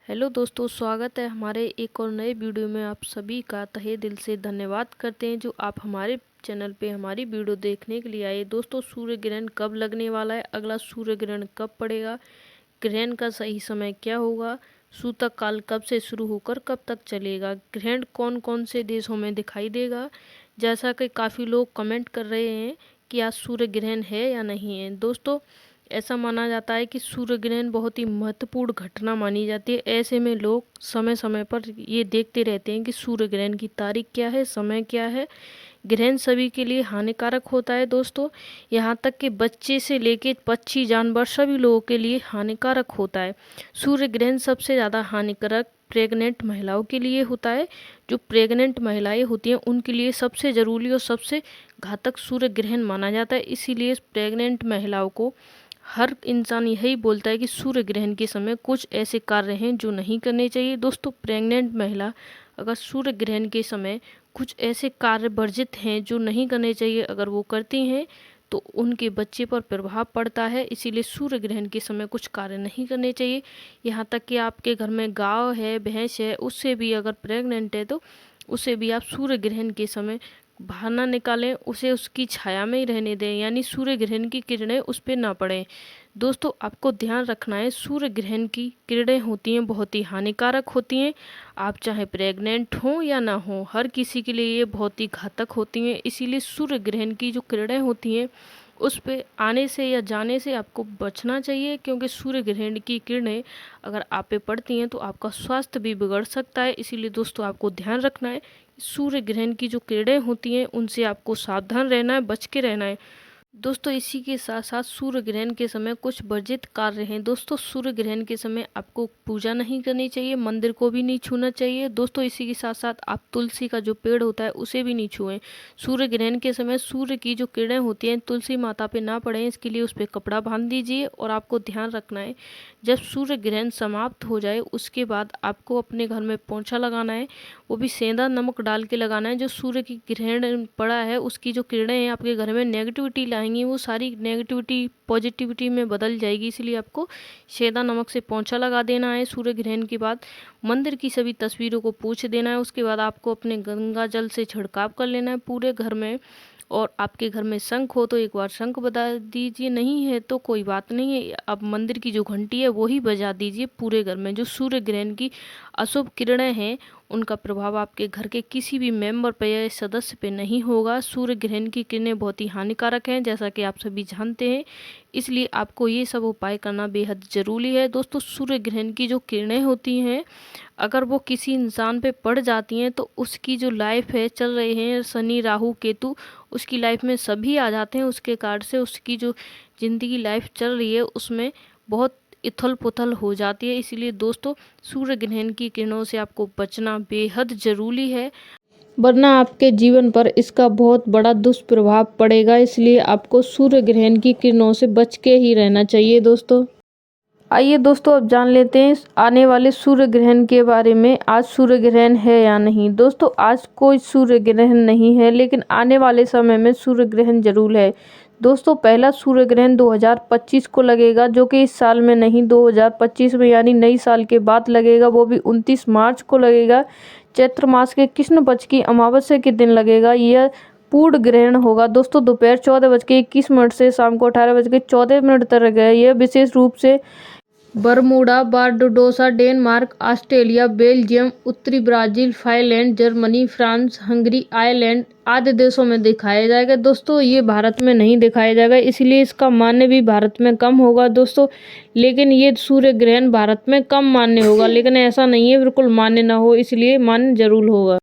Hello दोस्तों, स्वागत है हमारे एक और नए वीडियो में। आप सभी का तहे दिल से धन्यवाद करते हैं जो आप हमारे चैनल पे हमारी वीडियो देखने के लिए आए। दोस्तों, सूर्य ग्रहण कब लगने वाला है, अगला सूर्य ग्रहण कब पड़ेगा, ग्रहण का सही समय क्या होगा, सूतक काल कब से शुरू होकर कब तक चलेगा, ग्रहण कौन कौन से देशों में दिखाई देगा, जैसा कि काफ़ी लोग कमेंट कर रहे हैं कि आज सूर्य ग्रहण है या नहीं है। दोस्तों, ऐसा माना जाता है कि सूर्य ग्रहण बहुत ही महत्वपूर्ण घटना मानी जाती है। ऐसे में लोग समय समय पर ये देखते रहते हैं कि सूर्य ग्रहण की तारीख क्या है, समय क्या है। ग्रहण सभी के लिए हानिकारक होता है दोस्तों, यहाँ तक कि बच्चे से लेके पक्षी जानवर सभी लोगों के लिए हानिकारक होता है। सूर्य ग्रहण सबसे ज़्यादा हानिकारक प्रेग्नेंट महिलाओं के लिए होता है। जो प्रेग्नेंट महिलाएं होती हैं उनके लिए सबसे ज़रूरी और सबसे घातक सूर्य ग्रहण माना जाता है। इसीलिए प्रेग्नेंट महिलाओं को हर इंसान यही बोलता है कि सूर्य ग्रहण के समय कुछ ऐसे कार्य हैं जो नहीं करने चाहिए। दोस्तों, प्रेग्नेंट महिला अगर सूर्य ग्रहण के समय कुछ ऐसे कार्य वर्जित हैं जो नहीं करने चाहिए, अगर वो करती हैं तो उनके बच्चे पर प्रभाव पड़ता है। इसीलिए सूर्य ग्रहण के समय कुछ कार्य नहीं करने चाहिए। यहाँ तक कि आपके घर में गाय है, भैंस है, उससे भी अगर प्रेग्नेंट है तो उसे भी आप सूर्य ग्रहण के समय बाहर ना निकालें, उसे उसकी छाया में ही रहने दें, यानी सूर्य ग्रहण की किरणें उस पर ना पड़ें। दोस्तों, आपको ध्यान रखना है, सूर्य ग्रहण की किरणें होती हैं बहुत ही हानिकारक होती हैं। आप चाहे प्रेग्नेंट हो या ना हो, हर किसी के लिए ये बहुत ही घातक होती हैं। इसीलिए सूर्य ग्रहण की जो किरणें होती हैं उस पे आने से या जाने से आपको बचना चाहिए, क्योंकि सूर्य ग्रहण की किरणें अगर आप पे पड़ती हैं तो आपका स्वास्थ्य भी बिगड़ सकता है। इसीलिए दोस्तों, आपको ध्यान रखना है, सूर्य ग्रहण की जो किरणें होती हैं उनसे आपको सावधान रहना है, बच के रहना है। दोस्तों, इसी के साथ साथ सूर्य ग्रहण के समय कुछ वर्जित कार्य हैं। दोस्तों, सूर्य ग्रहण के समय आपको पूजा नहीं करनी चाहिए, मंदिर को भी नहीं छूना चाहिए। दोस्तों, इसी के साथ साथ आप तुलसी का जो पेड़ होता है उसे भी नहीं छुएं। सूर्य ग्रहण के समय सूर्य की जो किरणें होती हैं तुलसी माता पे ना पड़ें, इसके लिए उस पर कपड़ा बांध दीजिए। और आपको ध्यान रखना है, जब सूर्य ग्रहण समाप्त हो जाए उसके बाद आपको अपने घर में पोंछा लगाना है, वो भी सेंधा नमक डाल के लगाना है। जो सूर्य की ग्रहण पड़ा है उसकी जो किरणें हैं आपके घर में नेगेटिविटी लाएंगी, वो सारी नेगेटिविटी पॉजिटिविटी में बदल जाएगी। इसलिए आपको सेंधा नमक से पोंछा लगा देना है। सूर्य ग्रहण के बाद मंदिर की सभी तस्वीरों को पोंछ देना है। उसके बाद आपको अपने गंगा जल से छिड़काव कर लेना है पूरे घर में। और आपके घर में शंख हो तो एक बार शंख बजा दीजिए, नहीं है तो कोई बात नहीं है, अब मंदिर की जो घंटी है वो ही बजा दीजिए पूरे घर में। जो सूर्य ग्रहण की अशुभ किरणें हैं उनका प्रभाव आपके घर के किसी भी मेंबर पे या सदस्य पे नहीं होगा। सूर्य ग्रहण की किरणें बहुत ही हानिकारक हैं, जैसा कि आप सभी जानते हैं। इसलिए आपको ये सब उपाय करना बेहद ज़रूरी है। दोस्तों, सूर्य ग्रहण की जो किरणें होती हैं अगर वो किसी इंसान पे पड़ जाती हैं तो उसकी जो लाइफ है, चल रहे हैं शनि राहु केतु, उसकी लाइफ में सभी आ जाते हैं। उसके कारण से उसकी जो ज़िंदगी लाइफ चल रही है उसमें बहुत इथल पुथल हो जाती है। इसीलिए दोस्तों, सूर्य ग्रहण की किरणों से आपको बचना बेहद ज़रूरी है, वरना आपके जीवन पर इसका बहुत बड़ा दुष्प्रभाव पड़ेगा। इसलिए आपको सूर्य ग्रहण की किरणों से बच के ही रहना चाहिए। दोस्तों, आइए दोस्तों, अब जान लेते हैं आने वाले सूर्य ग्रहण के बारे में। आज सूर्य ग्रहण है या नहीं। दोस्तों, आज कोई सूर्य ग्रहण नहीं है, लेकिन आने वाले समय में सूर्य ग्रहण जरूर है। दोस्तों, पहला सूर्य ग्रहण 2025 को लगेगा, जो कि इस साल में नहीं, 2025 में यानी नई साल के बाद लगेगा। वो भी 29 मार्च को लगेगा। चैत्र मास के कृष्ण पक्ष की अमावस्या के दिन लगेगा। यह पूर्ण ग्रहण होगा दोस्तों, दोपहर 14:21 से शाम को 18:14 तक है। यह विशेष रूप से Bermuda, Barbados, Denmark, Australia, Belgium, उत्तरी Brazil, Finland, Germany, France, Hungary, Ireland आदि देशों में दिखाया जाएगा। दोस्तों, ये भारत में नहीं दिखाया जाएगा, इसलिए इसका मान्य भी भारत में कम होगा दोस्तों। लेकिन ये सूर्य ग्रहण भारत में कम मान्य होगा, लेकिन ऐसा नहीं है बिल्कुल मान्य ना हो, इसलिए मान्य जरूर होगा।